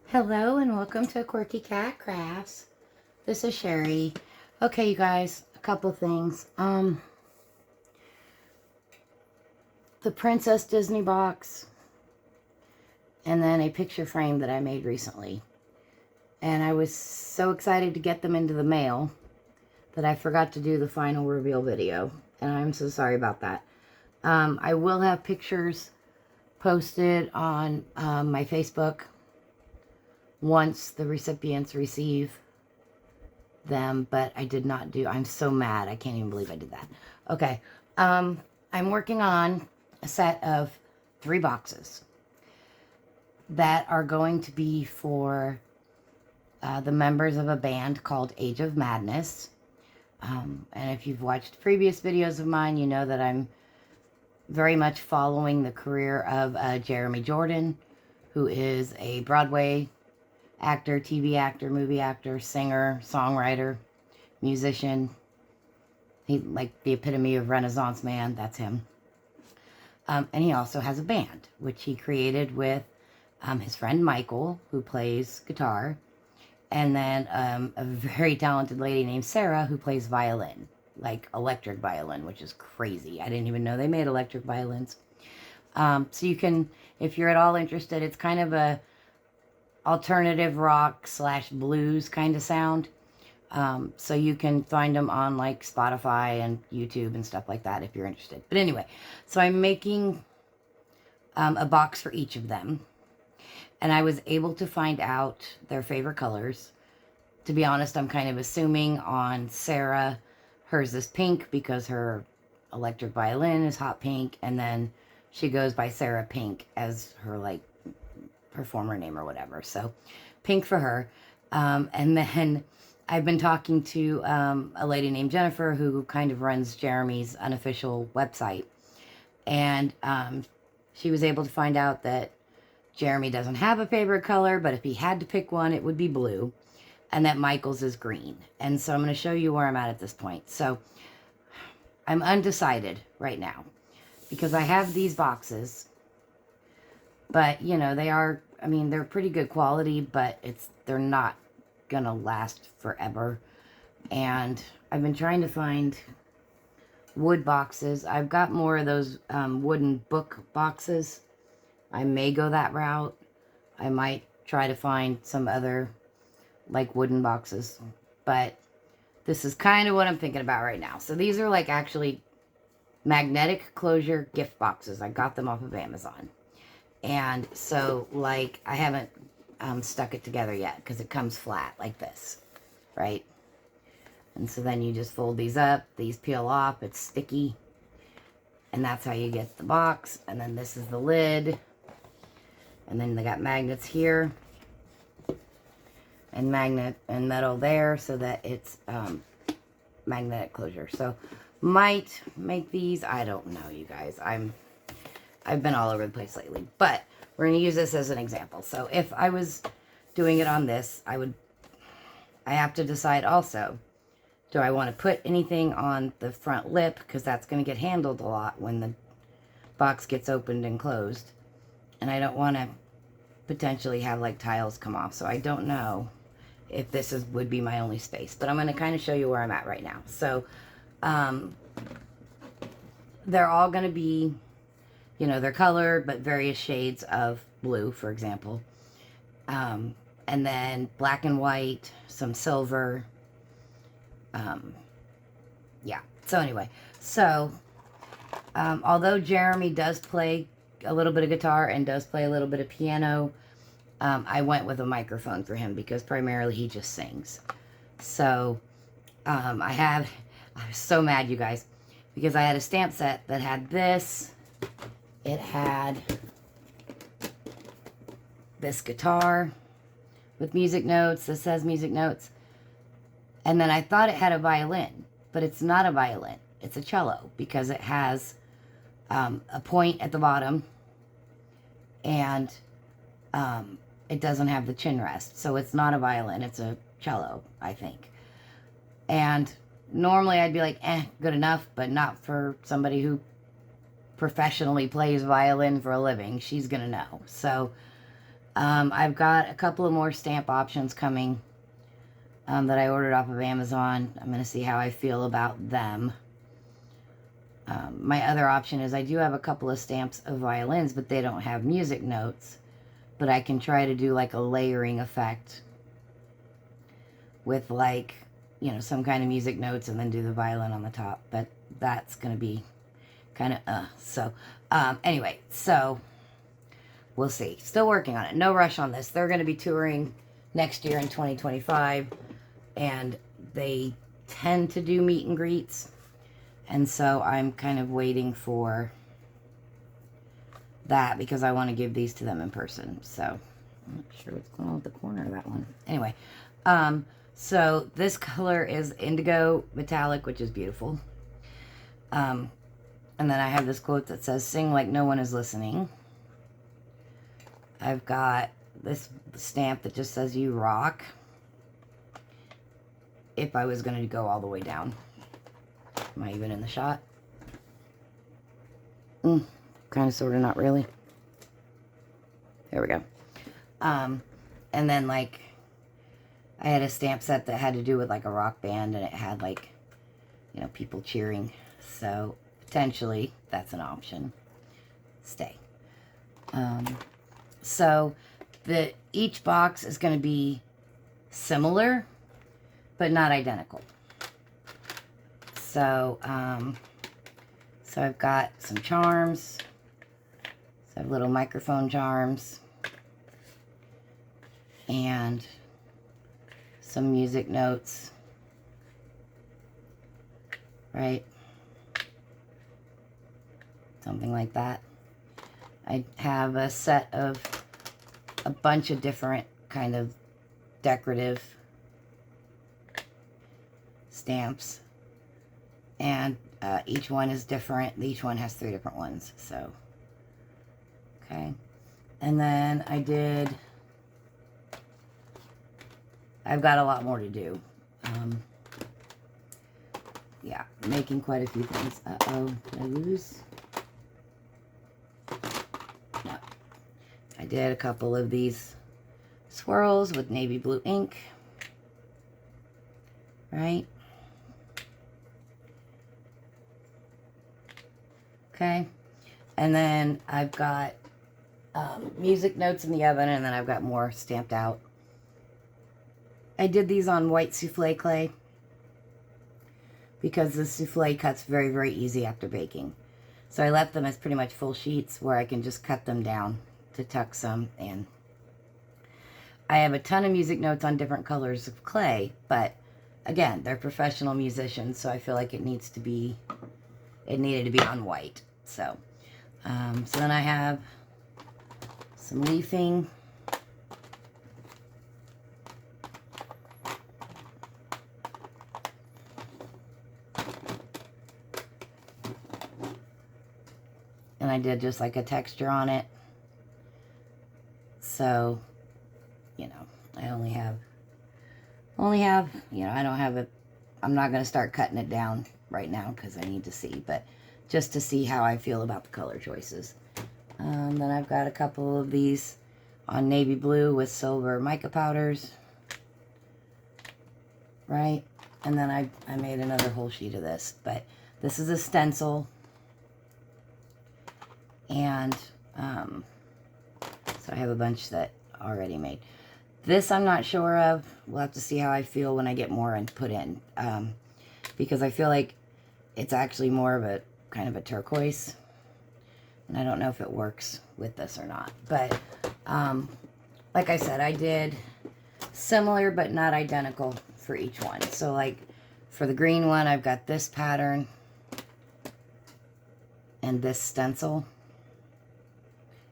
Hello and welcome to Quirky Cat Crafts. This is Sherry. Okay, you guys, a couple things. The Princess Disney box, and then a picture frame that I made recently. And I was so excited to get them into the mail that I forgot to do the final reveal video. And I'm so sorry about that. I will have pictures posted on my Facebook once the recipients receive them, but I did not do. I'm so mad. I can't even believe I did that. Okay. I'm working on a set of 3 boxes that are going to be for the members of a band called Age of Madness. And if you've watched previous videos of mine, you know that I'm very much following the career of Jeremy Jordan, who is a Broadway actor, TV actor, movie actor, singer, songwriter, musician. He like the epitome of Renaissance man. That's him. And he also has a band, which he created with his friend Michael, who plays guitar, and then a very talented lady named Sarah, who plays violin, like electric violin, which is crazy. I didn't even know they made electric violins. So you can, if you're at all interested, it's kind of a alternative rock / blues kind of sound. So you can find them on like Spotify and YouTube and stuff like that if you're interested. But anyway, so I'm making a box for each of them. And I was able to find out their favorite colors. To be honest, I'm kind of assuming on Sarah, hers is pink because her electric violin is hot pink. And then she goes by Sarah Pink as her like performer name or whatever. So pink for her. And then I've been talking to a lady named Jennifer who kind of runs Jeremy's unofficial website. And she was able to find out that Jeremy doesn't have a favorite color, but if he had to pick one, it would be blue. And that Michael's is green. And so I'm going to show you where I'm at this point. So I'm undecided right now because I have these boxes. But, you know, they are, I mean, they're pretty good quality, but they're not going to last forever. And I've been trying to find wood boxes. I've got more of those wooden book boxes. I may go that route. I might try to find some other, like, wooden boxes. But this is kind of what I'm thinking about right now. So these are, like, actually magnetic closure gift boxes. I got them off of Amazon. And so, like, I haven't stuck it together yet because it comes flat like this, right? And so then you just fold these up. These peel off. It's sticky. And that's how you get the box. And then this is the lid. And then they got magnets here. And magnet and metal there so that it's magnetic closure. So, might make these. I don't know, you guys. I've been all over the place lately, but we're going to use this as an example. So if I was doing it on this, I have to decide also, do I want to put anything on the front lip? Because that's going to get handled a lot when the box gets opened and closed. And I don't want to potentially have like tiles come off. So I don't know if this would be my only space, but I'm going to kind of show you where I'm at right now. So they're all going to be, you know, they're colored, but various shades of blue, for example. And then black and white, some silver. Yeah. So anyway, so although Jeremy does play a little bit of guitar and does play a little bit of piano, I went with a microphone for him because primarily he just sings. So I was so mad, you guys, because I had a stamp set that had this. It had this guitar with music notes. This says music notes. And then I thought it had a violin, but it's not a violin. It's a cello because it has a point at the bottom and it doesn't have the chin rest. So it's not a violin. It's a cello, I think. And normally I'd be like, good enough, but not for somebody who professionally plays violin for a living. She's gonna know. So I've got a couple of more stamp options coming that I ordered off of Amazon. I'm going to see how I feel about them. My other option is I do have a couple of stamps of violins, but they don't have music notes. But I can try to do like a layering effect with like, you know, some kind of music notes and then do the violin on the top. But that's going to be kind of, So, anyway, so we'll see. Still working on it. No rush on this. They're going to be touring next year in 2025. And they tend to do meet and greets. And so I'm kind of waiting for that because I want to give these to them in person. So I'm not sure what's going on with the corner of that one. Anyway, so this color is indigo metallic, which is beautiful. And then I have this quote that says, "Sing like no one is listening." I've got this stamp that just says, "You rock." If I was going to go all the way down. Am I even in the shot? Kind of, sort of, not really. There we go. And then, like, I had a stamp set that had to do with, like, a rock band, and it had, like, you know, people cheering. So, potentially, that's an option. Stay. So, each box is going to be similar, but not identical. So, so I've got some charms. So I have little microphone charms. And some music notes. Right? Something like that. I have a set of a bunch of different kind of decorative stamps. And each one is different. Each one has 3 different ones. So, okay. And then I've got a lot more to do. Yeah, making quite a few things. Uh-oh, did I lose? No. I did a couple of these swirls with navy blue ink. Right? Okay, and then I've got music notes in the oven, and then I've got more stamped out. I did these on white souffle clay because the souffle cuts very, very easy after baking. So I left them as pretty much full sheets where I can just cut them down to tuck some in. I have a ton of music notes on different colors of clay, but again, they're professional musicians, so I feel like it needed to be on white. So, so then I have some leafing. And I did just like a texture on it. So, you know, I only have, you know, I don't have it. I'm not going to start cutting it down right now because I need to see, but just to see how I feel about the color choices. Then I've got a couple of these on navy blue with silver mica powders. Right? And then I made another whole sheet of this, but this is a stencil. And so I have a bunch that already made. This I'm not sure of. We'll have to see how I feel when I get more and put in. Because I feel like it's actually more of a kind of a turquoise. And I don't know if it works with this or not. But like I said, I did similar but not identical for each one. So like for the green one, I've got this pattern and this stencil.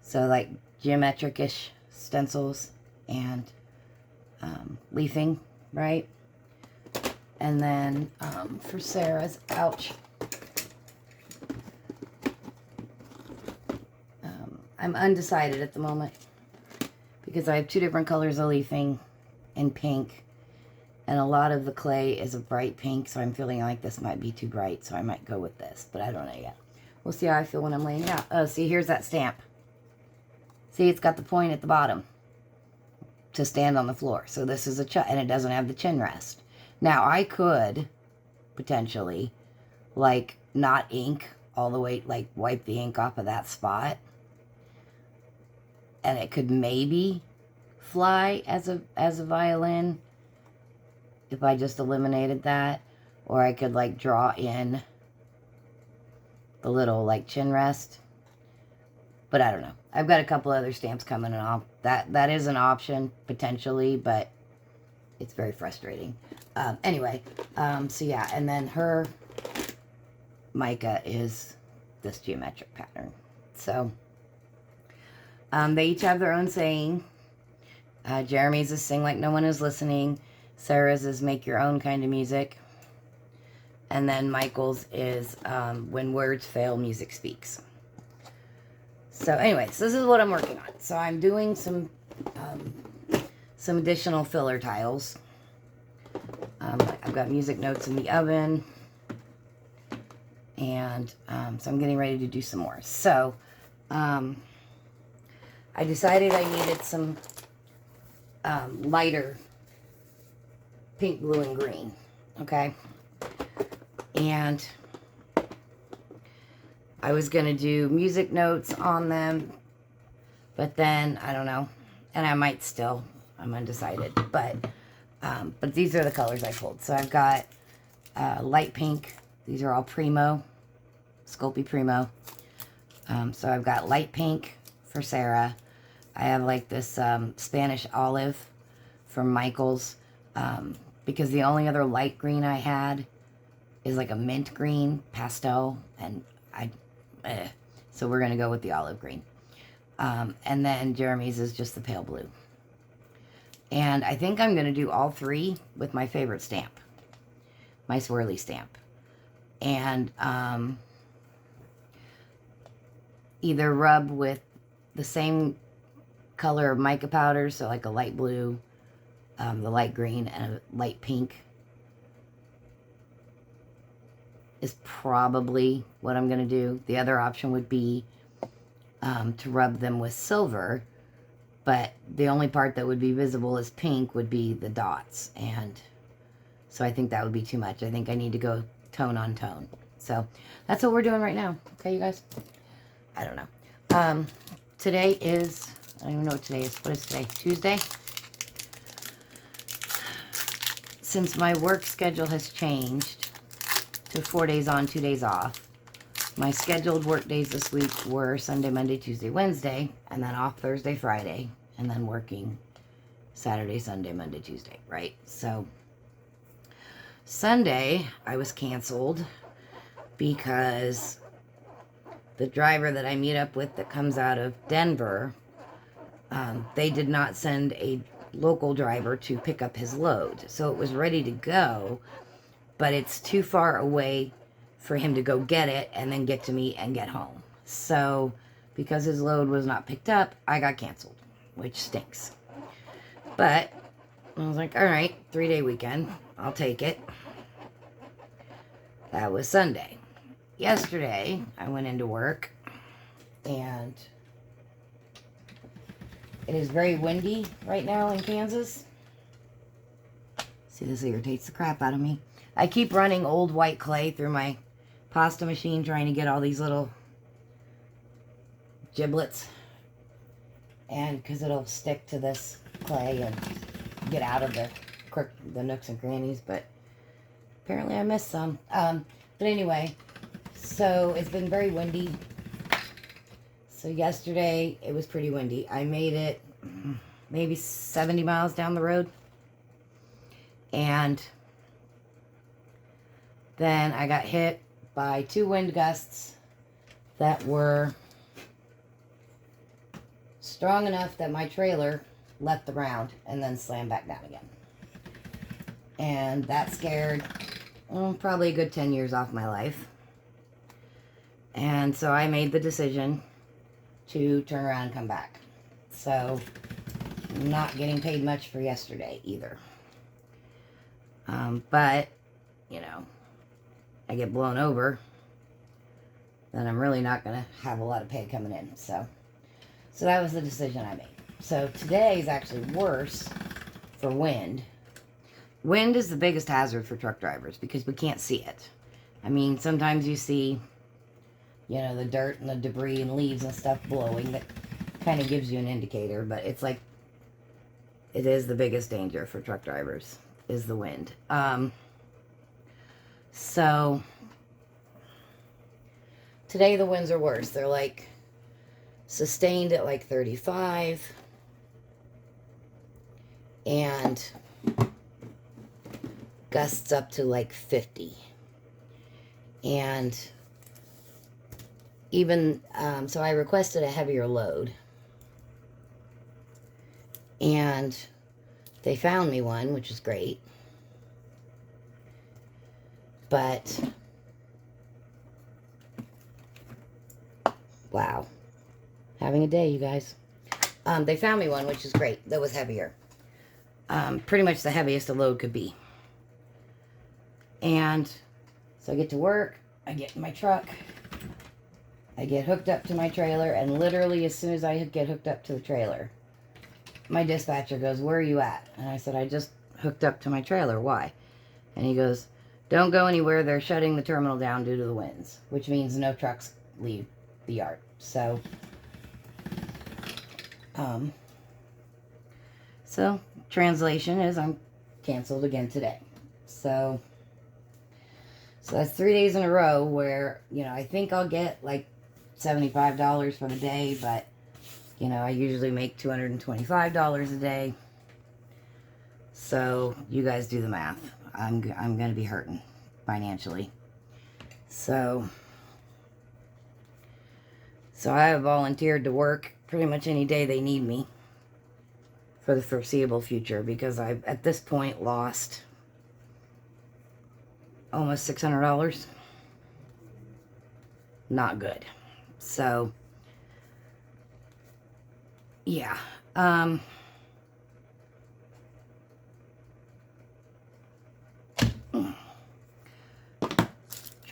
So like geometric-ish stencils and leafing, right? And then for Sarah's, ouch. I'm undecided at the moment because I have 2 different colors of leafing in pink. And a lot of the clay is a bright pink, so I'm feeling like this might be too bright, so I might go with this, but I don't know yet. We'll see how I feel when I'm laying it out. Oh, see, here's that stamp. See, it's got the point at the bottom. to stand on the floor. So this is and it doesn't have the chin rest. Now I could potentially like not ink all the way, like wipe the ink off of that spot, and it could maybe fly as a violin if I just eliminated that. Or I could like draw in the little like chin rest. But I don't know. I've got a couple other stamps coming and that is an option potentially, but it's very frustrating. Anyway, so yeah, and then her mica is this geometric pattern. So they each have their own saying. Jeremy's is sing like no one is listening. Sarah's is make your own kind of music. And then Michael's is when words fail, music speaks. So anyways, this is what I'm working on. So I'm doing some additional filler tiles. I've got music notes in the oven. And so I'm getting ready to do some more. So I decided I needed some lighter pink, blue, and green. Okay. And I was going to do music notes on them, but then, I don't know, and I might still, I'm undecided, but these are the colors I pulled. So I've got light pink. These are all Primo, Sculpey Primo. So I've got light pink for Sarah. I have like this Spanish olive from Michael's, because the only other light green I had is like a mint green pastel, and so we're going to go with the olive green. And then Jeremy's is just the pale blue. And I think I'm going to do all three with my favorite stamp, my swirly stamp. And either rub with the same color of mica powder, so like a light blue, the light green, and a light pink is probably what I'm going to do. The other option would be to rub them with silver, but the only part that would be visible as pink would be the dots, and so I think that would be too much. I think I need to go tone on tone. So that's what we're doing right now. Okay, you guys? I don't know. Today is, I don't even know what today is. What is today? Tuesday? Since my work schedule has changed to 4 days on, 2 days off, my scheduled work days this week were Sunday, Monday, Tuesday, Wednesday, and then off Thursday, Friday, and then working Saturday, Sunday, Monday, Tuesday, right? So Sunday, I was canceled because the driver that I meet up with that comes out of Denver, they did not send a local driver to pick up his load. So it was ready to go, but it's too far away for him to go get it and then get to me and get home. So because his load was not picked up, I got canceled, which stinks. But I was like, all right, 3-day weekend, I'll take it. That was Sunday. Yesterday, I went into work, and it is very windy right now in Kansas. See, this irritates the crap out of me. I keep running old white clay through my pasta machine trying to get all these little giblets, and because it'll stick to this clay and get out of the nooks and crannies, but apparently I missed some. But anyway, so it's been very windy. So yesterday it was pretty windy. I made it maybe 70 miles down the road, and then I got hit by 2 wind gusts that were strong enough that my trailer left the ground and then slammed back down again. And that scared probably a good 10 years off my life. And so I made the decision to turn around and come back. So I'm not getting paid much for yesterday either. But, you know, I get blown over, then I'm really not going to have a lot of pay coming in. So that was the decision I made. So today is actually worse for wind. Wind is the biggest hazard for truck drivers because we can't see it. I mean, sometimes you see, you know, the dirt and the debris and leaves and stuff blowing. That kind of gives you an indicator, but it's like, it is the biggest danger for truck drivers, is the wind. So, today the winds are worse. They're like sustained at like 35. And gusts up to like 50. And even, so I requested a heavier load. And they found me one, which is great. But, wow. Having a day, you guys. They found me one, which is great. That was heavier. Pretty much the heaviest a load could be. And so I get to work, I get in my truck, I get hooked up to my trailer, and literally as soon as I get hooked up to the trailer, my dispatcher goes, "Where are you at?" And I said, "I just hooked up to my trailer. Why?" And he goes, "Don't go anywhere. They're shutting the terminal down due to the winds," which means no trucks leave the yard. So, translation is I'm canceled again today. So that's 3 days in a row where, you know, I think I'll get like $75 for the day, but, you know, I usually make $225 a day. So you guys do the math. I'm going to be hurting financially. So I have volunteered to work pretty much any day they need me for the foreseeable future, because I've at this point lost almost $600. Not good. So yeah. Train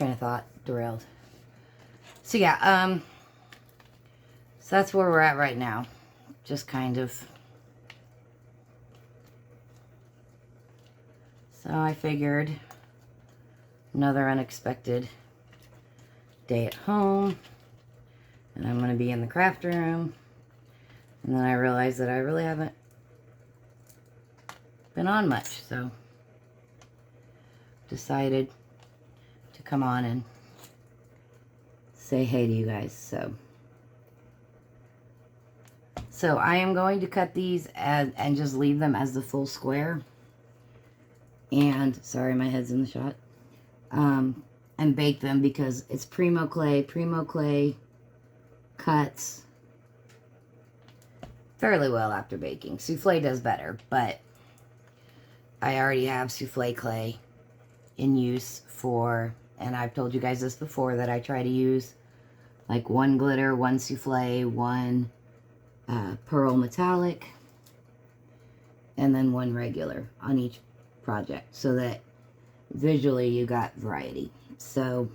of thought derailed. So yeah, so that's where we're at right now. Just kind of. So I figured another unexpected day at home, and I'm going to be in the craft room. And then I realized that I really haven't been on much, so decided to come on and say hey to you guys. So I am going to cut these and just leave them as the full square. And, sorry, my head's in the shot. And bake them because it's Primo Clay. Primo Clay cuts fairly well after baking. Souffle does better, but I already have souffle clay in use for, and I've told you guys this before, that I try to use like one glitter, one souffle, one pearl metallic, and then one regular on each project, so that visually you got variety. So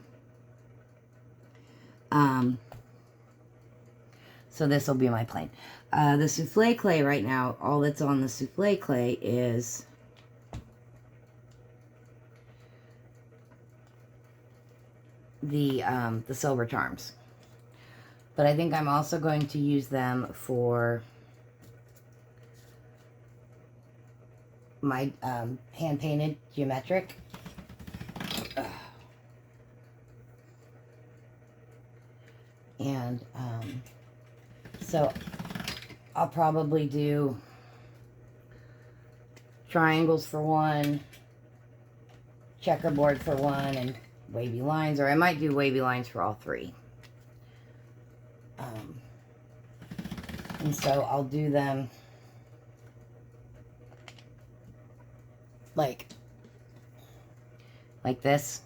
so this will be my plane. The souffle clay right now, all that's on the souffle clay is the silver charms. But I think I'm also going to use them for my hand-painted geometric. And so I'll probably do triangles for one, checkerboard for one, and wavy lines, or I might do wavy lines for all three. And so I'll do them like this.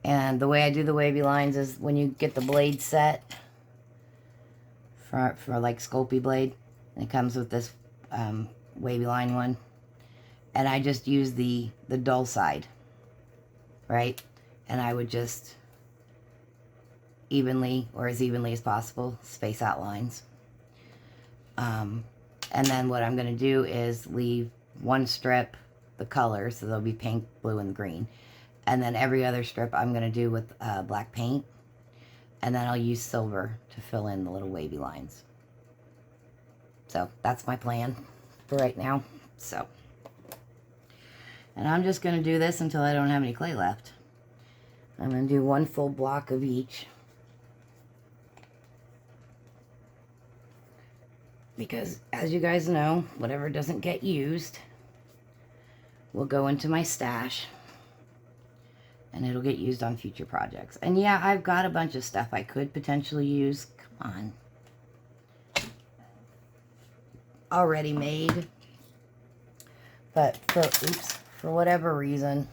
And the way I do the wavy lines is when you get the blade set for like Sculpey blade, and it comes with this wavy line one, and I just use the dull side, right? And I would just evenly, or as evenly as possible, space out lines. And then what I'm going to do is leave one strip the color, so there'll be pink, blue, and green. And then every other strip I'm going to do with black paint. And then I'll use silver to fill in the little wavy lines. So that's my plan for right now. So, and I'm just going to do this until I don't have any clay left. I'm going to do one full block of each. Because, as you guys know, whatever doesn't get used will go into my stash. And it'll get used on future projects. And yeah, I've got a bunch of stuff I could potentially use. Come on. Already made. But, for whatever reason,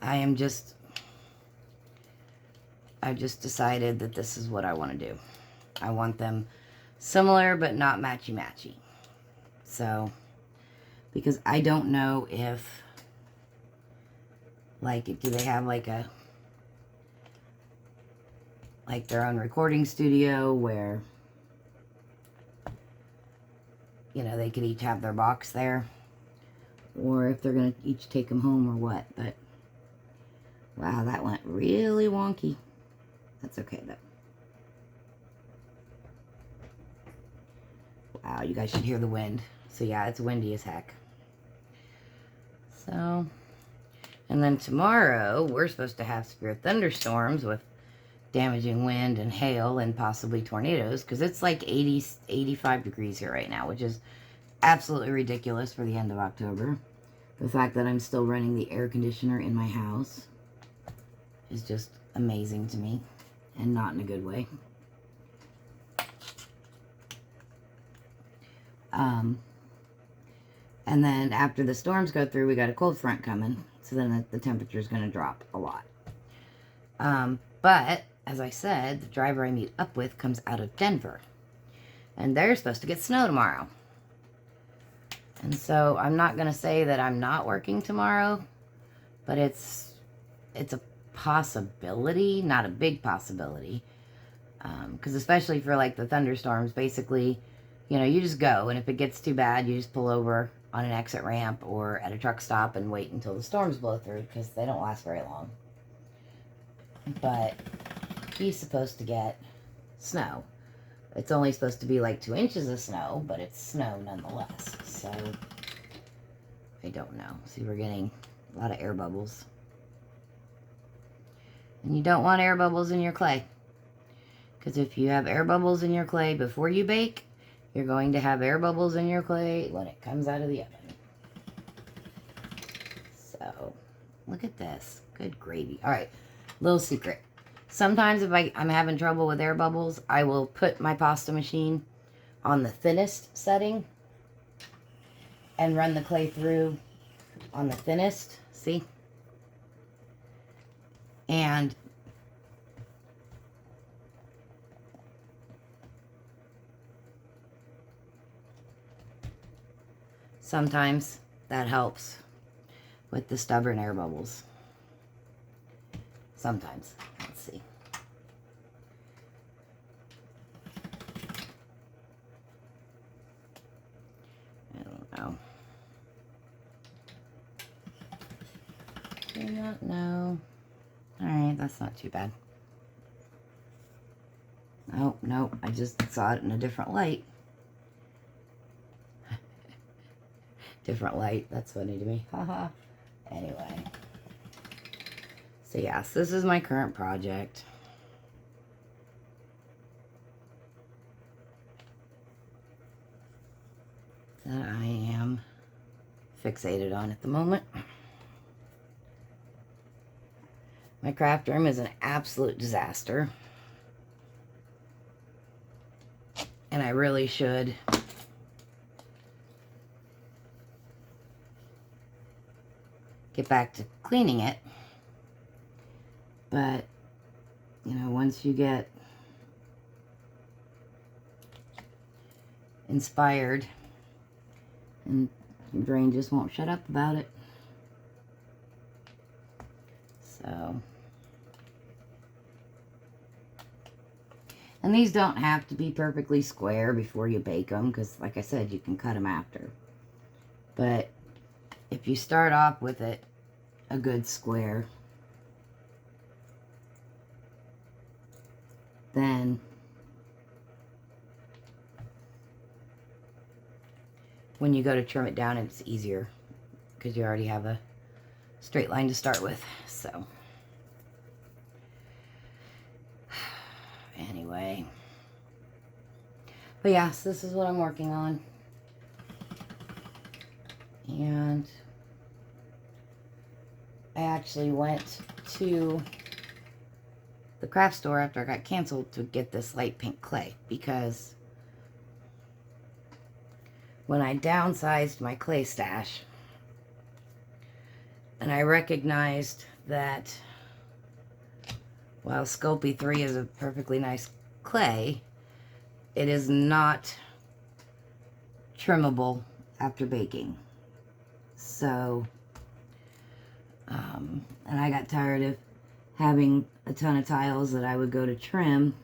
I've just decided that this is what I want to do. I want them similar, but not matchy-matchy. So, because I don't know if, like, do they have, like, their own recording studio where, you know, they could each have their box there. Or if they're going to each take them home or what. But, wow, that went really wonky. That's okay, though. Wow, you guys should hear the wind. So, yeah, it's windy as heck. So, and then tomorrow, we're supposed to have severe thunderstorms with damaging wind and hail and possibly tornadoes. Because it's like 80, 85 degrees here right now, which is absolutely ridiculous for the end of October. The fact that I'm still running the air conditioner in my house is just amazing to me. And not in a good way. And then after the storms go through, we got a cold front coming. So then the temperature is going to drop a lot. But, as I said, the driver I meet up with comes out of Denver. And they're supposed to get snow tomorrow. And so I'm not going to say that I'm not working tomorrow. But it's a possibility, not a big possibility. Because especially for like the thunderstorms, basically, you know, you just go. And if it gets too bad, you just pull over on an exit ramp or at a truck stop and wait until the storms blow through, because they don't last very long. But he's supposed to get snow. It's only supposed to be like 2 inches of snow, but it's snow nonetheless. So, I don't know. See, we're getting a lot of air bubbles. And you don't want air bubbles in your clay. Because if you have air bubbles in your clay before you bake, you're going to have air bubbles in your clay when it comes out of the oven. So, look at this. Good gravy. Alright, little secret. Sometimes if I'm having trouble with air bubbles, I will put my pasta machine on the thinnest setting and run the clay through on the thinnest. See? And sometimes that helps with the stubborn air bubbles. Sometimes. Let's see. I don't know. Do not know. Alright, that's not too bad. Nope, I just saw it in a different light. Different light, that's funny to me. Haha. Anyway. So yes, this is my current project. That I am fixated on at the moment. My craft room is an absolute disaster. And I really should get back to cleaning it. But, you know, once you get inspired, and your brain just won't shut up about it. So, And these don't have to be perfectly square before you bake them, because like I said, you can cut them after. But if you start off with it a good square, then when you go to trim it down, it's easier because you already have a straight line to start with. So anyway, but yeah, so this is what I'm working on. And I actually went to the craft store after I got canceled to get this light pink clay, because when I downsized my clay stash and I recognized that while Sculpey 3 is a perfectly nice clay, it is not trimmable after baking. So, and I got tired of having a ton of tiles that I would go to trim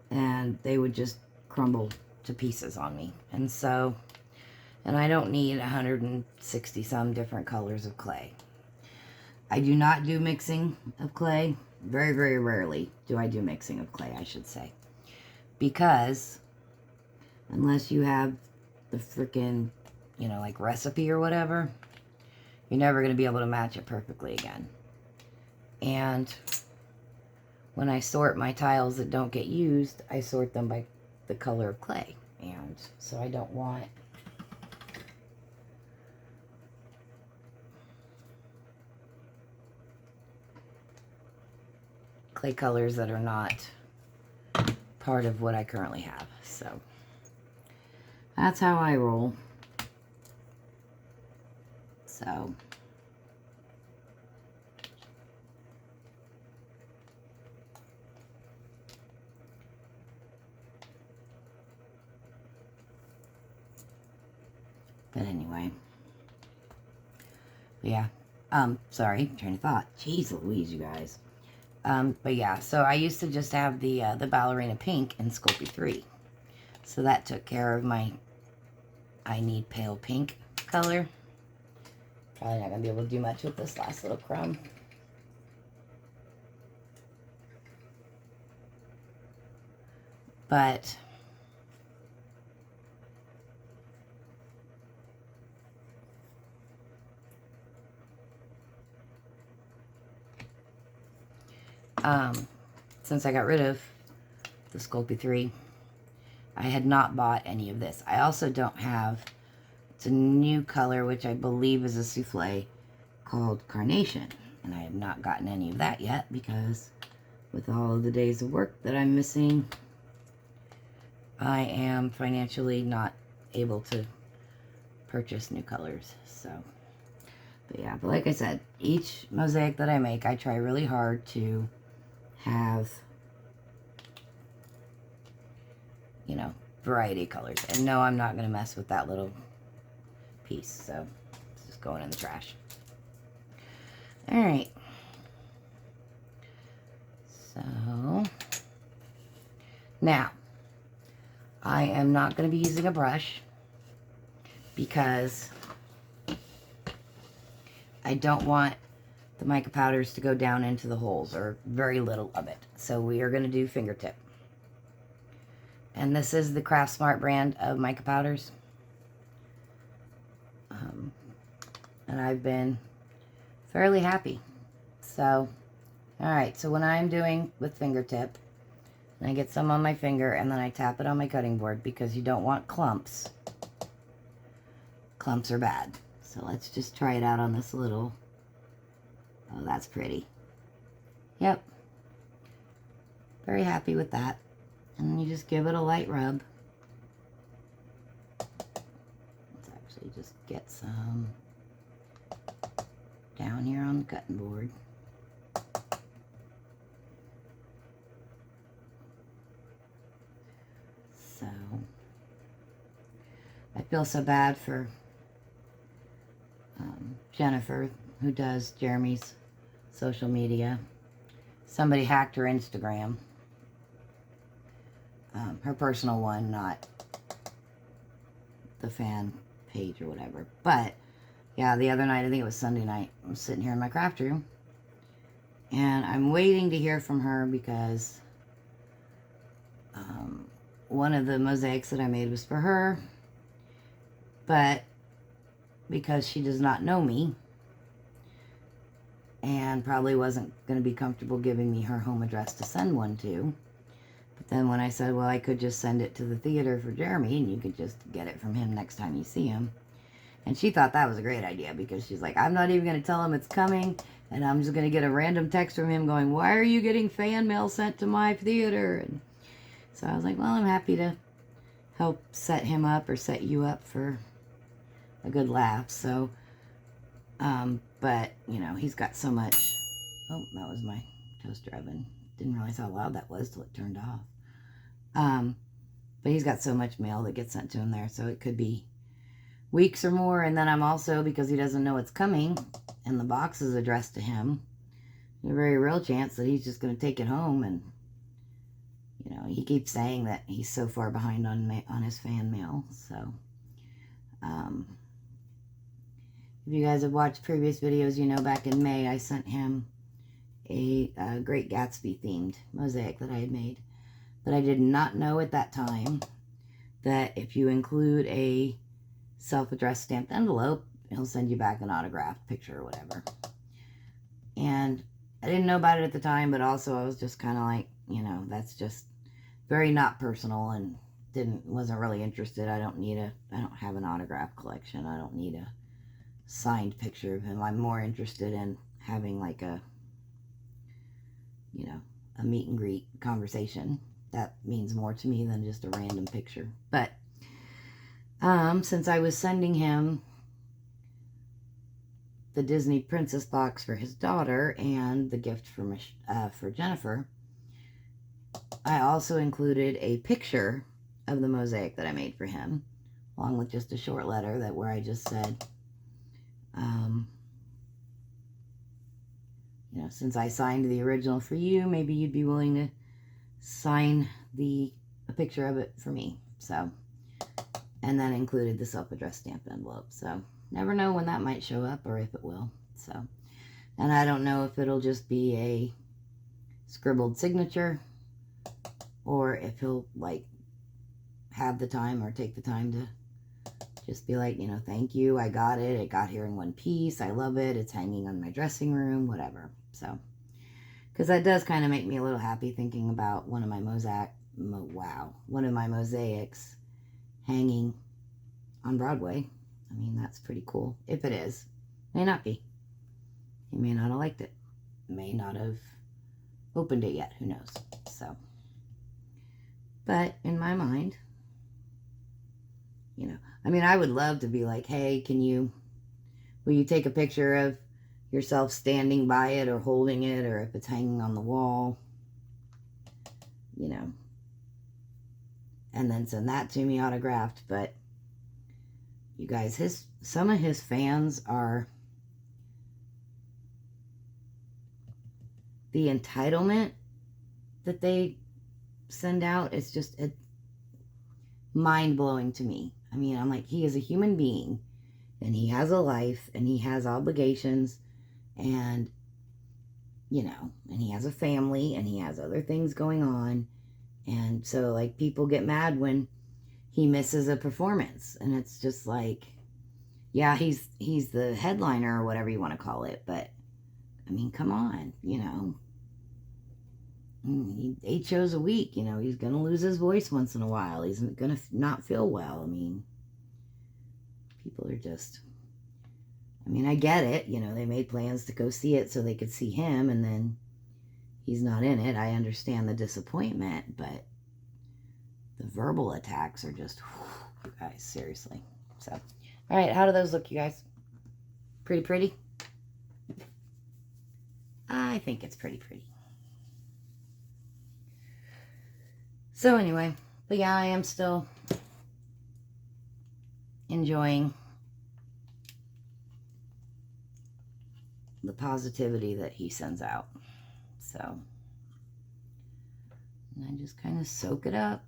and they would just crumble to pieces on me. And so, and I don't need 160 some different colors of clay. I do not do mixing of clay. Very, very rarely do I do mixing of clay, I should say. Because unless you have the freaking, you know, like recipe or whatever, you're never going to be able to match it perfectly again. And when I sort my tiles that don't get used, I sort them by the color of clay. And so I don't want clay colors that are not part of what I currently have. So that's how I roll. So but anyway, yeah. Sorry, train of thought. Jeez Louise, you guys. But yeah, so I used to just have the ballerina pink in Sculpey 3. So that took care of my I need pale pink color. Probably not going to be able to do much with this last little crumb. But since I got rid of the Sculpey 3, I had not bought any of this. I also don't have, it's a new color, which I believe is a souffle, called Carnation. And I have not gotten any of that yet, because with all of the days of work that I'm missing, I am financially not able to purchase new colors. So, but yeah, but like I said, each mosaic that I make, I try really hard to have, you know, variety of colors. And no, I'm not going to mess with that little piece. So it's just going in the trash. All right. So now I am not going to be using a brush because I don't want the mica powders to go down into the holes, or very little of it. So we are going to do fingertip. And this is the Craft Smart brand of mica powders. And I've been fairly happy. So, alright, so when I'm doing with fingertip, I get some on my finger and then I tap it on my cutting board, because you don't want clumps. Clumps are bad. So let's just try it out on this little. Oh, that's pretty. Yep. Very happy with that. And then you just give it a light rub. Let's actually just get some down here on the cutting board. So, I feel so bad for Jennifer, who does Jeremy's social media. Somebody hacked her Instagram. her personal one, not the fan page or whatever. But yeah, the other night, I think it was Sunday night, I'm sitting here in my craft room, and I'm waiting to hear from her because one of the mosaics that I made was for her, but because she does not know me and probably wasn't going to be comfortable giving me her home address to send one to. But then when I said, well, I could just send it to the theater for Jeremy and you could just get it from him next time you see him. And she thought that was a great idea because she's like, I'm not even going to tell him it's coming, and I'm just going to get a random text from him going, why are you getting fan mail sent to my theater? And so I was like, well, I'm happy to help set him up or set you up for a good laugh. So, but, you know, he's got so much. Oh, that was my toaster oven. Didn't realize how loud that was till it turned off. But he's got so much mail that gets sent to him there, so it could be weeks or more. And then I'm also, because he doesn't know it's coming and the box is addressed to him, there's a very real chance that he's just going to take it home. And, you know, he keeps saying that he's so far behind on his fan mail. So, if you guys have watched previous videos, you know back in May I sent him a Great Gatsby themed mosaic that I had made. But I did not know at that time that if you include a self-addressed stamped envelope, he'll send you back an autographed picture or whatever. And I didn't know about it at the time, but also I was just kind of like, you know, that's just very not personal, and wasn't really interested. I don't have an autograph collection. I don't need a signed picture of him. I'm more interested in having like a, you know, a meet and greet conversation. That means more to me than just a random picture. But since I was sending him the Disney Princess box for his daughter and the gift for Jennifer, I also included a picture of the mosaic that I made for him, along with just a short letter where I just said, you know, since I signed the original for you, maybe you'd be willing to sign a picture of it for me. So, and then included the self-addressed stamped envelope. So, never know when that might show up or if it will. So, and I don't know if it'll just be a scribbled signature or if he'll like have the time or take the time to just be like, you know, thank you, I got it. It got here in one piece. I love it. It's hanging on my dressing room, whatever. So, because that does kind of make me a little happy thinking about one of my mosaics hanging on Broadway. I mean, that's pretty cool. If it is. May not be. He may not have liked it. May not have opened it yet. Who knows? So, but in my mind, you know, I mean, I would love to be like, hey, will you take a picture of yourself standing by it or holding it, or if it's hanging on the wall, you know, and then send that to me autographed. But you guys, some of his fans are the entitlement that they send out. It's just mind-blowing to me. I mean, I'm like, he is a human being, and he has a life, and he has obligations, and, you know, and he has a family, and he has other things going on. And so, like, people get mad when he misses a performance, and it's just like, yeah, he's the headliner or whatever you want to call it, but, I mean, come on, you know. 8 shows a week, you know, he's going to lose his voice once in a while. He's going to not feel well. I mean, people are just, I mean, I get it. You know, they made plans to go see it so they could see him, and then he's not in it. I understand the disappointment, but the verbal attacks are just, whew, you guys, seriously. So, all right, how do those look, you guys? Pretty? I think it's pretty. So anyway, but yeah, I am still enjoying the positivity that he sends out. So, and I just kind of soak it up.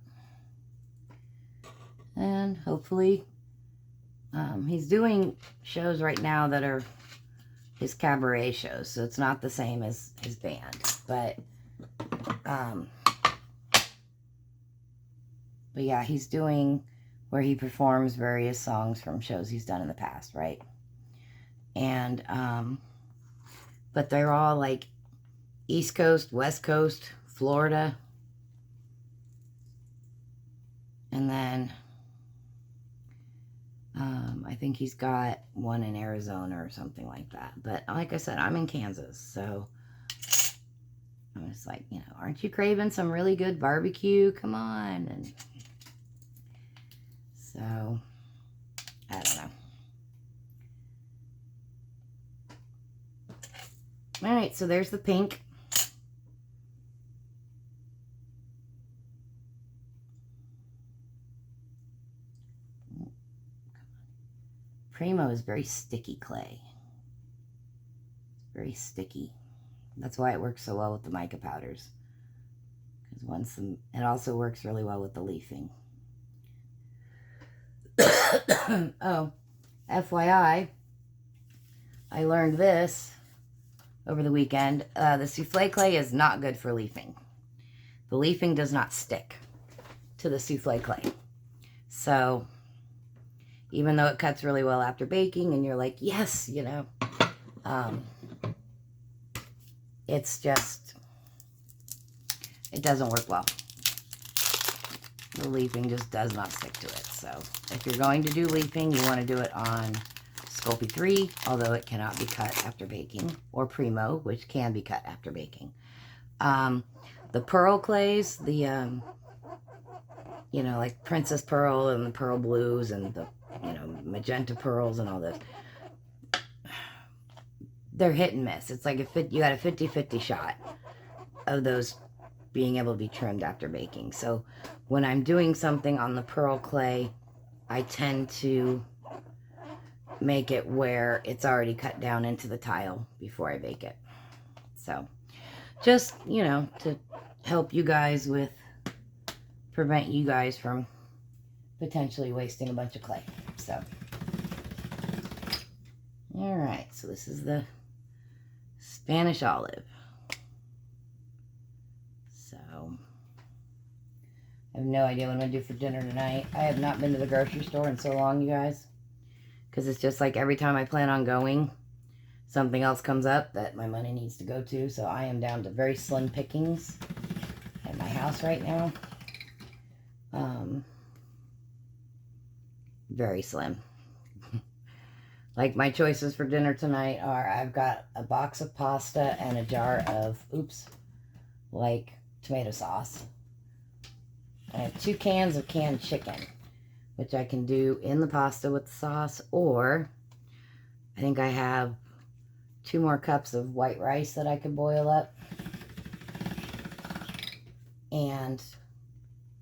And hopefully, he's doing shows right now that are his cabaret shows, so it's not the same as his band, but yeah, he's doing where he performs various songs from shows he's done in the past, right? And but they're all like East Coast, West Coast, Florida, and then I think he's got one in Arizona or something like that. But like I said, I'm in Kansas, so I'm just like, you know, aren't you craving some really good barbecue? Come on. And so, I don't know. All right, so there's the pink. Primo is very sticky clay. Very sticky. That's why it works so well with the mica powders. Because once it also works really well with the leafing. Oh, FYI, I learned this over the weekend. The souffle clay is not good for leafing. The leafing does not stick to the souffle clay. So, even though it cuts really well after baking and you're like, yes, you know, it's just, it doesn't work well. The leafing just does not stick to it. So, if you're going to do leafing, you want to do it on Sculpey 3, although it cannot be cut after baking, or Primo, which can be cut after baking. The pearl clays, the, you know, like Princess Pearl and the Pearl Blues and the, you know, magenta pearls and all this, they're hit and miss. It's like you got a 50-50 shot of those being able to be trimmed after baking. So when I'm doing something on the pearl clay, I tend to make it where it's already cut down into the tile before I bake it. So just, you know, to help you guys with, prevent you guys from potentially wasting a bunch of clay. So, all right, so this is the Spanish olive. So, I have no idea what I'm going to do for dinner tonight. I have not been to the grocery store in so long, you guys. Because it's just like every time I plan on going, something else comes up that my money needs to go to. So I am down to very slim pickings at my house right now. Very slim. Like my choices for dinner tonight are, I've got a box of pasta and a jar of, like tomato sauce. I have 2 cans of canned chicken, which I can do in the pasta with the sauce, or I think I have 2 more cups of white rice that I could boil up. And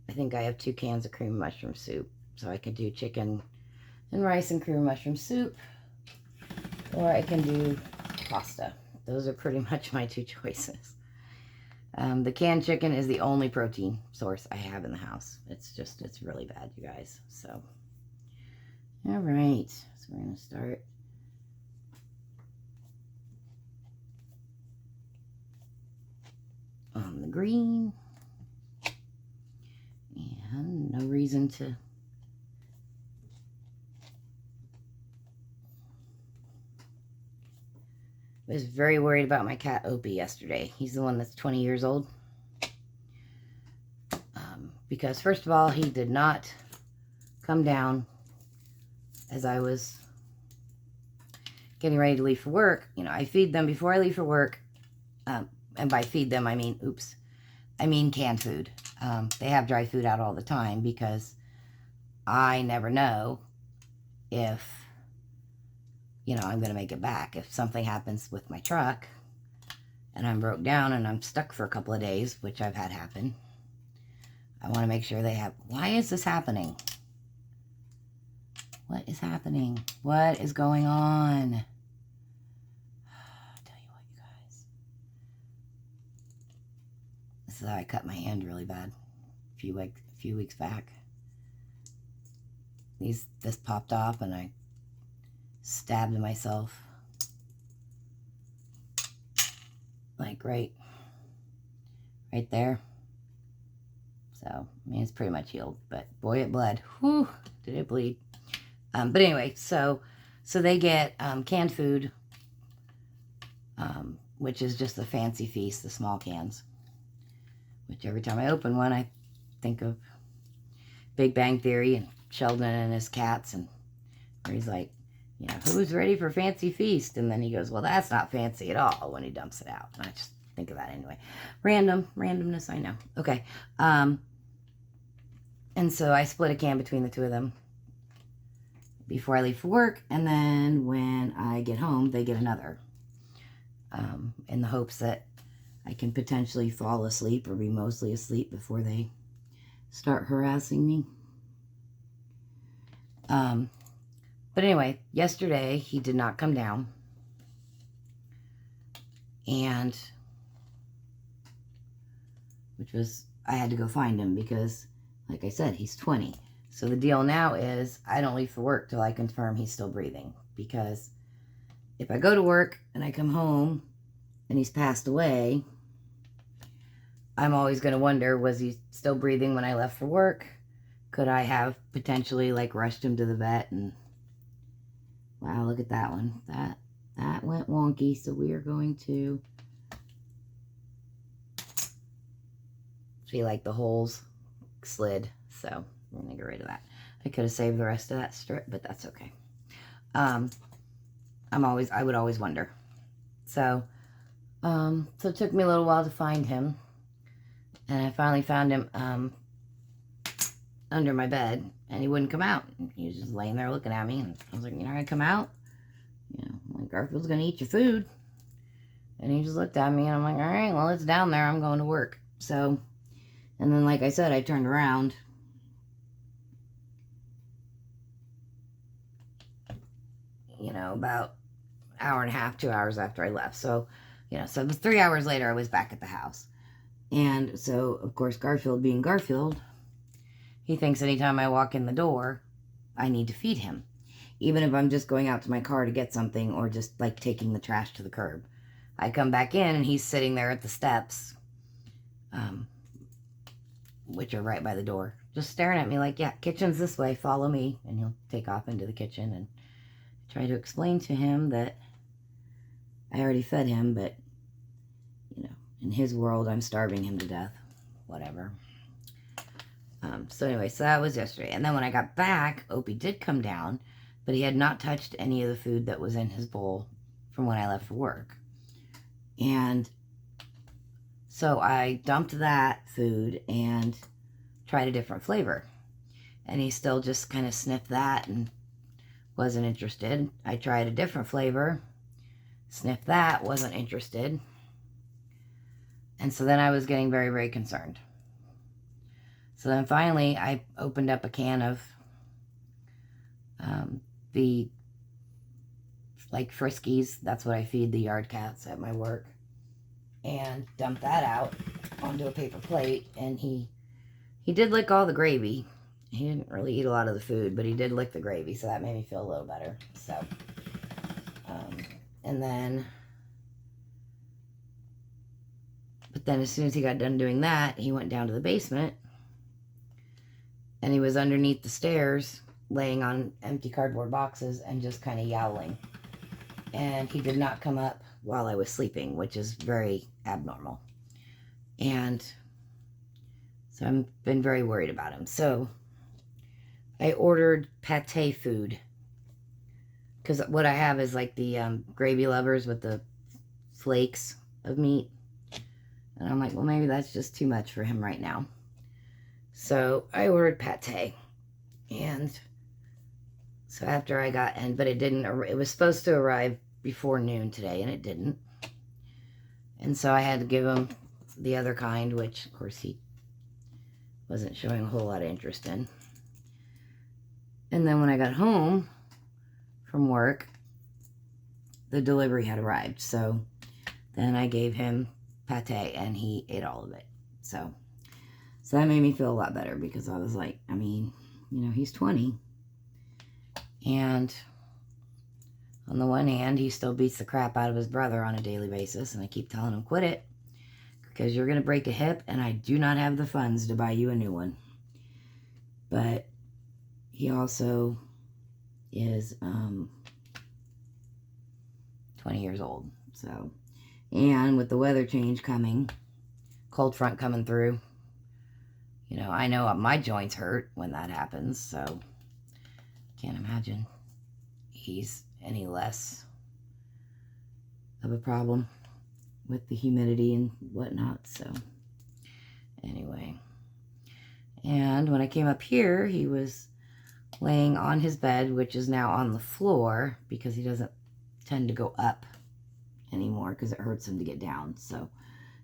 I think I have 2 cans of cream mushroom soup. So I could do chicken and rice and cream mushroom soup, or I can do pasta. Those are pretty much my 2 choices. The canned chicken is the only protein source I have in the house. It's really bad, you guys. So, all right. So we're going to start. On the green. And no reason to I was very worried about my cat Opie yesterday. He's the one that's 20 years old. Because first of all, he did not come down as I was getting ready to leave for work. You know, I feed them before I leave for work. And by feed them, I mean, I mean canned food. They have dry food out all the time because I never know if, you know, I'm going to make it back. If something happens with my truck and I'm broke down and I'm stuck for a couple of days, which I've had happen, I want to make sure they have. Why is this happening? What is happening? What is going on? I'll tell you what, you guys. This is how I cut my hand really bad a few weeks back. this popped off and I stabbed myself. Like right there. So, I mean, it's pretty much healed, but boy, it bled. Whew, did it bleed. But anyway, so they get canned food, which is just the Fancy Feast, the small cans. Which every time I open one, I think of Big Bang Theory and Sheldon and his cats, and where he's like, you know, who's ready for Fancy Feast? And then he goes, well, that's not fancy at all when he dumps it out. And I just think of that anyway. Randomness, I know. Okay. And so I split a can between the two of them before I leave for work. And then when I get home, they get another. In the hopes that I can potentially fall asleep or be mostly asleep before they start harassing me. But anyway, yesterday he did not come down. And which was, I had to go find him because, like I said, he's 20. So the deal now is I don't leave for work till I confirm he's still breathing. Because if I go to work and I come home and he's passed away, I'm always going to wonder, was he still breathing when I left for work? Could I have potentially like rushed him to the vet? And wow, look at that one. That went wonky. So we are going to see, like, the holes slid. So we're going to get rid of that. I could have saved the rest of that strip, but that's okay. I would always wonder. So it took me a little while to find him. And I finally found him under my bed, and he wouldn't come out. He was just laying there looking at me, and I was like, you're not going to come out? You know, like, Garfield's going to eat your food. And he just looked at me, and I'm like, all right, well, it's down there. I'm going to work. So, and then, like I said, I turned around. You know, about an hour and a half, 2 hours after I left. So, you know, so it was 3 hours later, I was back at the house. And so, of course, Garfield being Garfield, he thinks anytime I walk in the door, I need to feed him. Even if I'm just going out to my car to get something or just, like, taking the trash to the curb. I come back in, and he's sitting there at the steps, which are right by the door, just staring at me like, yeah, kitchen's this way, follow me. And he'll take off into the kitchen and try to explain to him that I already fed him, but, you know, in his world, I'm starving him to death. Whatever. So anyway, so that was yesterday. And then when I got back, Opie did come down, but he had not touched any of the food that was in his bowl from when I left for work. And so I dumped that food and tried a different flavor. And he still just kind of sniffed that and wasn't interested. I tried a different flavor, sniffed that, wasn't interested. And so then I was getting very, very concerned. So then finally I opened up a can of the, like, Friskies. That's what I feed the yard cats at my work. And dumped that out onto a paper plate. And he did lick all the gravy. He didn't really eat a lot of the food, but he did lick the gravy, so that made me feel a little better. So, and then, but then as soon as he got done doing that, he went down to the basement, and he was underneath the stairs, laying on empty cardboard boxes and just kind of yowling. And he did not come up while I was sleeping, which is very abnormal. And so I've been very worried about him. So I ordered pate food, because what I have is like the gravy lovers with the flakes of meat. And I'm like, well, maybe that's just too much for him right now. So I ordered pate. And so after I got, but it didn't, it was supposed to arrive before noon today, and it didn't. And so I had to give him the other kind, which, of course, he wasn't showing a whole lot of interest in. And then when I got home from work, the delivery had arrived. So then I gave him pate, and he ate all of it. So that made me feel a lot better, because I was like, I mean, you know, he's 20. And on the one hand, he still beats the crap out of his brother on a daily basis, and I keep telling him, quit it, because you're going to break a hip, and I do not have the funds to buy you a new one. But he also is 20 years old. So, and with the weather change coming, cold front coming through, you know, I know my joints hurt when that happens, so can't imagine he's any less of a problem with the humidity and whatnot. So anyway, and when I came up here, he was laying on his bed, which is now on the floor because he doesn't tend to go up anymore because it hurts him to get down. So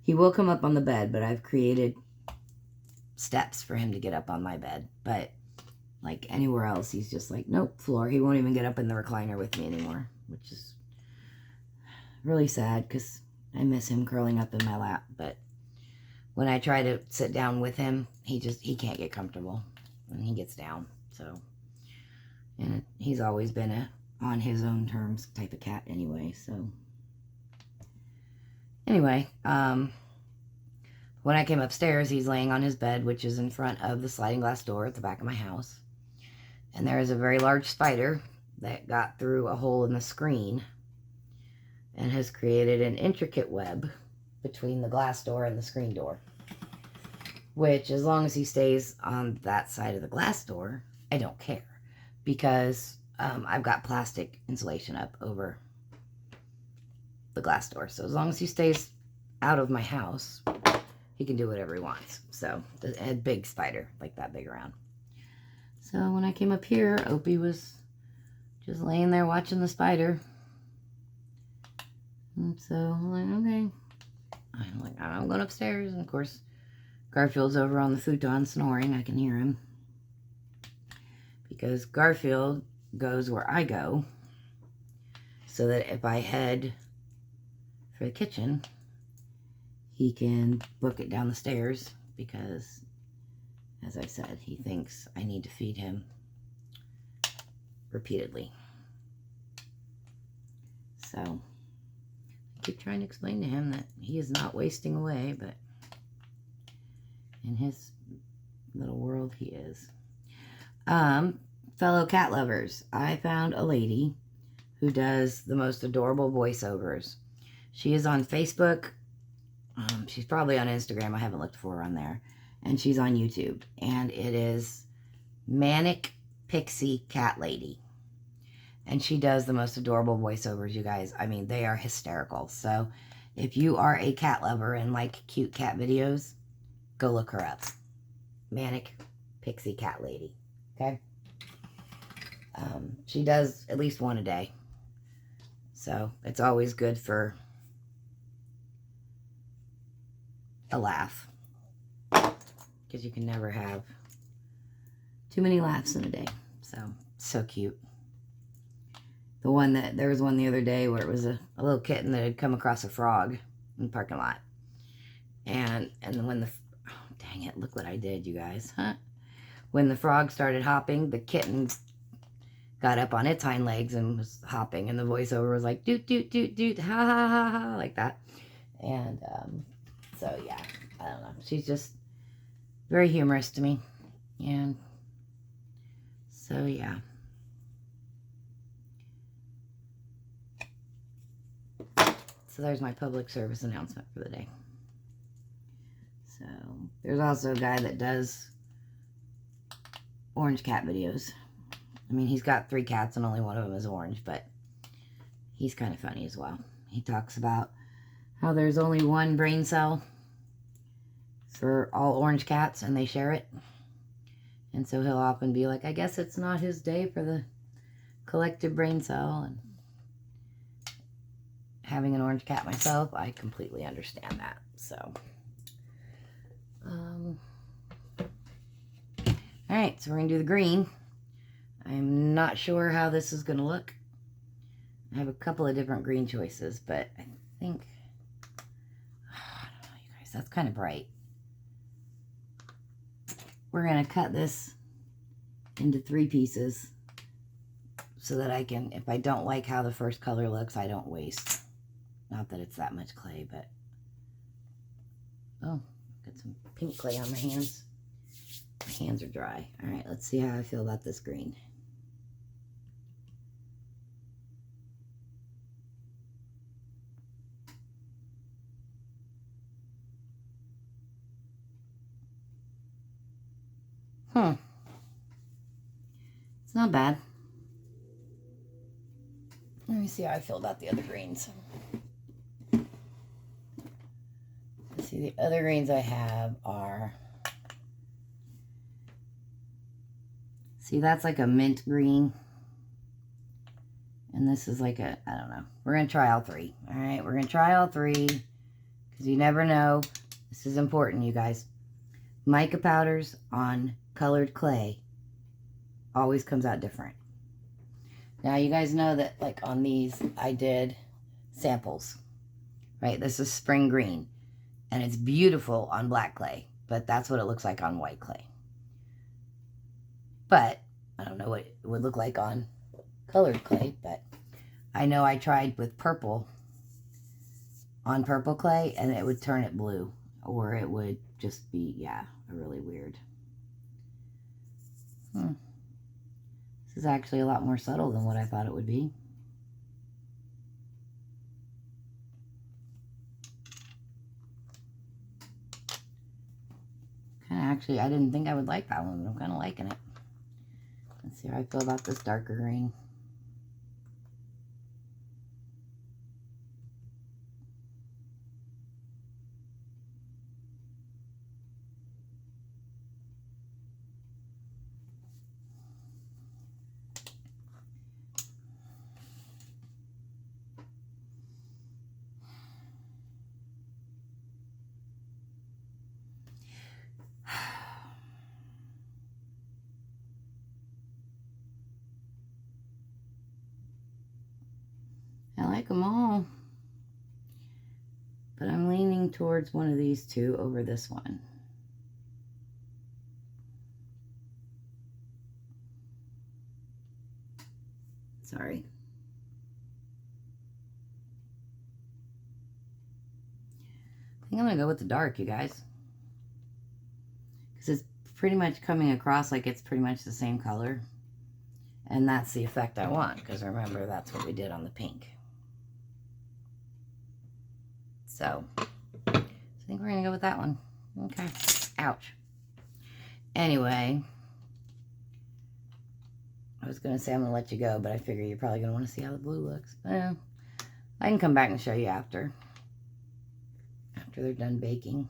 he will come up on the bed, but I've created steps for him to get up on my bed. But like anywhere else, he's just like, nope, floor. He won't even get up in the recliner with me anymore, which is really sad because I miss him curling up in my lap. But when I try to sit down with him, he can't get comfortable and he gets down. So, and he's always been a on his own terms type of cat anyway. So anyway, when I came upstairs, he's laying on his bed, which is in front of the sliding glass door at the back of my house. And there is a very large spider that got through a hole in the screen and has created an intricate web between the glass door and the screen door. Which, as long as he stays on that side of the glass door, I don't care. Because I've got plastic insulation up over the glass door. So as long as he stays out of my house, he can do whatever he wants. So, a big spider, like that big around. So when I came up here, Opie was just laying there watching the spider. And so I'm like, okay. I'm going upstairs. And of course, Garfield's over on the futon snoring. I can hear him. Because Garfield goes where I go. So that if I head for the kitchen, he can book it down the stairs. Because, as I said, he thinks I need to feed him repeatedly. So, I keep trying to explain to him that he is not wasting away, but in his little world, he is. Fellow cat lovers, I found a lady who does the most adorable voiceovers. She is on Facebook. She's probably on Instagram. I haven't looked for her on there. And she's on YouTube. And it is Manic Pixie Cat Lady. And she does the most adorable voiceovers, you guys. I mean, they are hysterical. So, if you are a cat lover and like cute cat videos, go look her up. Manic Pixie Cat Lady. Okay? She does at least one a day. So, it's always good for a laugh. Because you can never have too many laughs in a day. So cute. There was one the other day where it was a little kitten that had come across a frog in the parking lot. And when oh, dang it, look what I did, you guys. Huh? When the frog started hopping, the kitten got up on its hind legs and was hopping. And the voiceover was like, doot, doot, doot, doot, ha, ha, ha, ha, like that. And so, yeah, I don't know. She's just very humorous to me. And so, yeah. So there's my public service announcement for the day. So there's also a guy that does orange cat videos. I mean, he's got 3 cats and only one of them is orange, but he's kind of funny as well. He talks about how there's only one brain cell for all orange cats and they share it. And so he'll often be like, I guess it's not his day for the collective brain cell. And having an orange cat myself, I completely understand that. So, alright, so we're going to do the green. I'm not sure how this is going to look. I have a couple of different green choices, but I think, I don't know, you guys, that's kind of bright. We're going to cut this into 3 pieces so that I can, if I don't like how the first color looks, I don't waste. Not that it's that much clay, but... Oh, got some pink clay on my hands. My hands are dry. All right, let's see how I feel about this green. It's not bad. Let me see how I feel about the other greens. Let's see, the other greens I have are... See, that's like a mint green. And this is like a, I don't know. We're going to try all three. All right, we're going to try all three. Because you never know. This is important, you guys. Mica powders on colored clay always comes out different. Now, you guys know that, like, on these, I did samples, right? This is spring green, and it's beautiful on black clay, but that's what it looks like on white clay. But I don't know what it would look like on colored clay, but I know I tried with purple on purple clay, and it would turn it blue, or it would just be, yeah, really weird. This is actually a lot more subtle than what I thought it would be. Actually, I didn't think I would like that one, but I'm kind of liking it. Let's see how I feel about this darker green. I like them all, but I'm leaning towards one of these two over this one. Sorry. I think I'm going to go with the dark, you guys. Because it's pretty much coming across like it's pretty much the same color. And that's the effect I want, because remember, that's what we did on the pink. So, I think we're going to go with that one. Okay. Ouch. Anyway, I was going to say I'm going to let you go, but I figure you're probably going to want to see how the blue looks. I can come back and show you after they're done baking.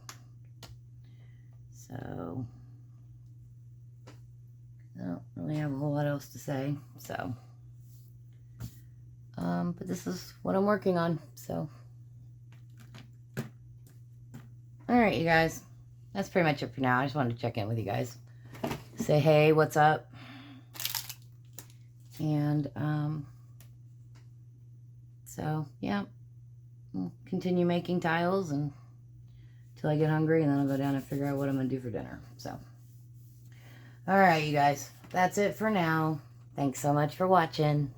So, I don't really have a whole lot else to say. So, but this is what I'm working on. So, all right, you guys. That's pretty much it for now. I just wanted to check in with you guys. Say, hey, what's up? And, so, yeah. I'll continue making tiles until I get hungry, and then I'll go down and figure out what I'm going to do for dinner. So, all right, you guys. That's it for now. Thanks so much for watching.